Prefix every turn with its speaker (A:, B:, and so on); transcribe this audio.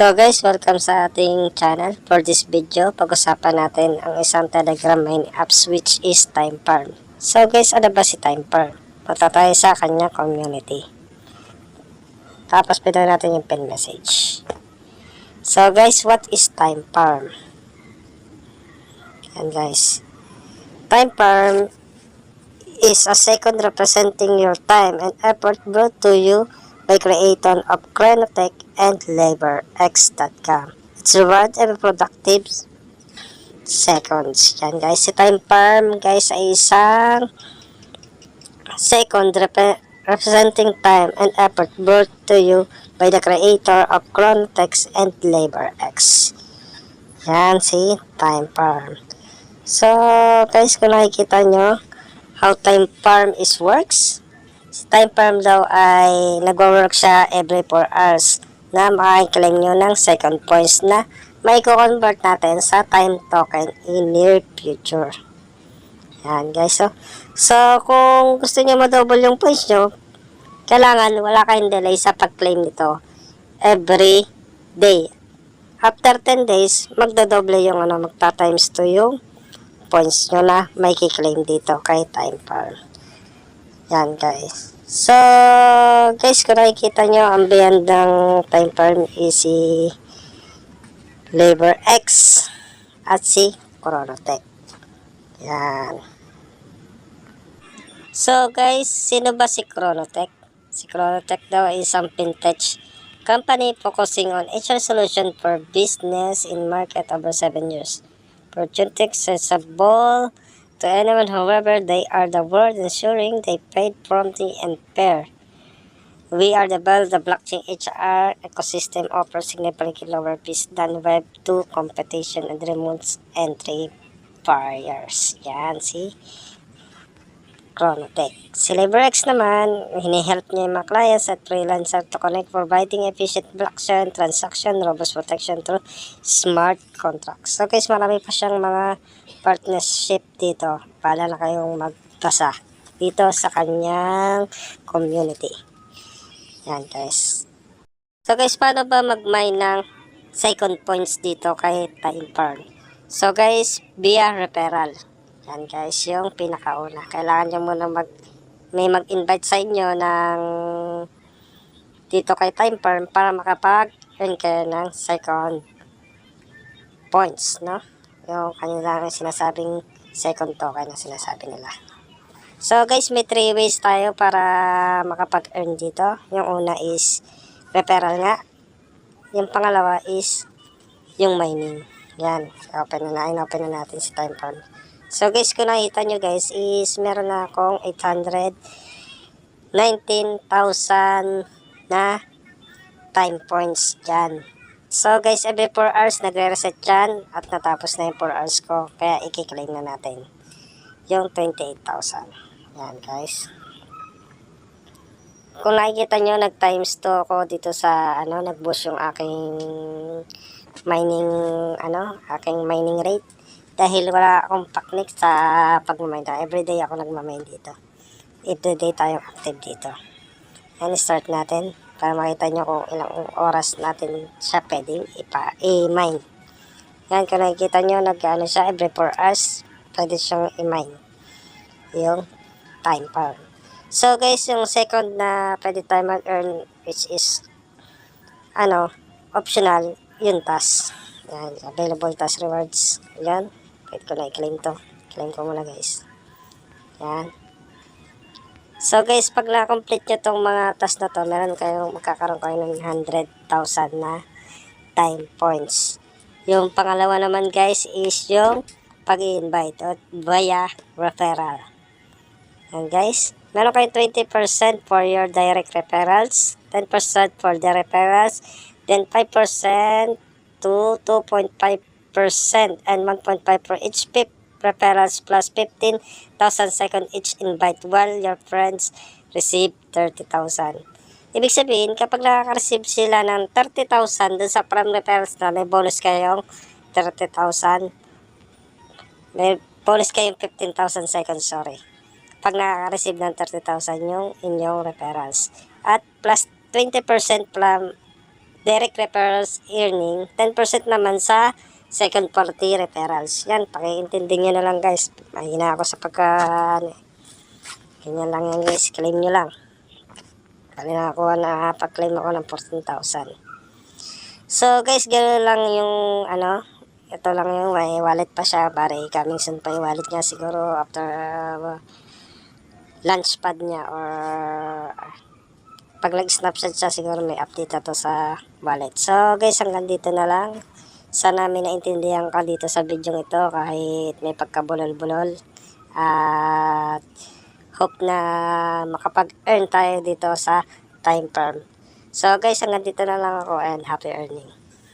A: So guys, welcome sa ating channel. For this video, pag-usapan natin ang isang Telegram mining apps which is TimeFarm. So guys, ano ba si TimeFarm? Punta tayo sa kanya community. Tapos pito natin yung pin message. So guys, what is TimeFarm? Yan guys. TimeFarm is a second representing your time and effort brought to you by creator of Chronotech and LaborX.com. It's reward every productive seconds. Yan guys, si TimeFarm guys ay isang second representing time and effort brought to you by the creator of Chronotech and LaborX. Yan si TimeFarm. So guys, kung nakikita nyo how TimeFarm is works, si TimeFarm daw ay nagwo-work siya every 4 hours na makikclaim nyo ng second points na may convert natin sa time token in near future. Yan guys. So kung gusto nyo ma-double yung points nyo, kailangan wala kayong delay sa pag-claim nito every day. After 10 days, magdodoble yung magta-times 2 yung points nyo na may kiklaim dito kay TimeFarm. Yan guys. So guys, kung nakikita nyo, ang beyond ng TimeFarm is si LaborX at si Chronotech. Yan. So guys, sino ba si Chronotech? Si Chronotech daw ay isang fintech company focusing on HR solution for business in market over 7 years. Opportunity accessible to anyone, however, they are the world ensuring they paid promptly and fair. We are the blockchain HR ecosystem offers significantly lower fees than Web2 competition and remote entry barriers. Yan si Chronotech. Si LaborX naman, hinihelp niya yung mga clients at freelancer to connect, providing efficient blockchain transaction, robust protection through smart contracts. So guys, marami pa siyang mga partnership dito. Pala na kayong magbasa dito sa kanyang community. Yan guys. So guys, paano ba mag-mine ng second points dito kay TimeFarm? So guys, via referral. Yan guys, yung pinakauna. Kailangan nyo muna may mag-invite sa inyo ng dito kay TimeFarm para makapag-earn kayo ng second points, no? Yung kanilang sinasabing second token na sinasabi nila. So guys, may 3 ways tayo para makapag-earn dito. Yung una is referral nga. Yung pangalawa is yung mining. Yan, open na natin si TimeFarm. So guys, kung nakita nyo guys, is meron na akong 819,000 na time points dyan. So guys, every 4 hours nagre-reset dyan at natapos na yung 4 hours ko. Kaya i-claim na natin yung 28,000. Yan guys. Kung nakikita nyo, nag-times 2 ako dito sa nag-boost yung aking mining rate. Dahil wala akong paknik sa pag-mine. Everyday ako nagmamine dito. Everyday tayong active dito. And start natin para makita nyo kung ilang oras natin siya pwedeng i-mine. Yan, kung nakikita nyo, siya every 4 hours, pwede siyang i-mine. Yung TimeFarm. So guys, yung second na pwede tayo mag-earn, which is optional, yung task. Yan, available task rewards. Yan. Pwede ko na i-claim to. Claim ko muna guys. Yan. So guys, pag na-complete nyo tong mga task na to, magkakaroon kayo ng 100,000 na time points. Yung pangalawa naman guys is yung pag-i-invite via referral. Yan guys. Meron kayong 20% for your direct referrals, 10% for the referrals, then 5% to 2.5% and 1.5 for each referrals plus 15,000 second each invite while your friends receive 30,000. Ibig sabihin, kapag nakaka-receive sila ng 30,000 dun sa from referrals na may bonus kayong 30,000. May bonus kayong 15,000 seconds, sorry. Pag nakaka-receive ng 30,000 yung inyong referrals. At plus 20% direct referrals earning, 10% naman sa second party referrals. Yan, pakiintindi nyo na lang guys. Mahina ako sa ano, ganyan lang yan guys, claim nyo lang. Kanina ako pag-claim ako ng 14,000. So guys, gano'n lang yung ito lang yung may wallet pa siya. Bari coming soon pa yung wallet niya siguro after launchpad niya or pag nag-snapshot siya siguro may update na to sa wallet. So guys, hanggang dito na lang. Sana may naintindihan ka dito sa video ito kahit may pagkabulol-bulol. At hope na makapag-earn tayo dito sa time firm. So guys, hanggang dito na lang ako and happy earning.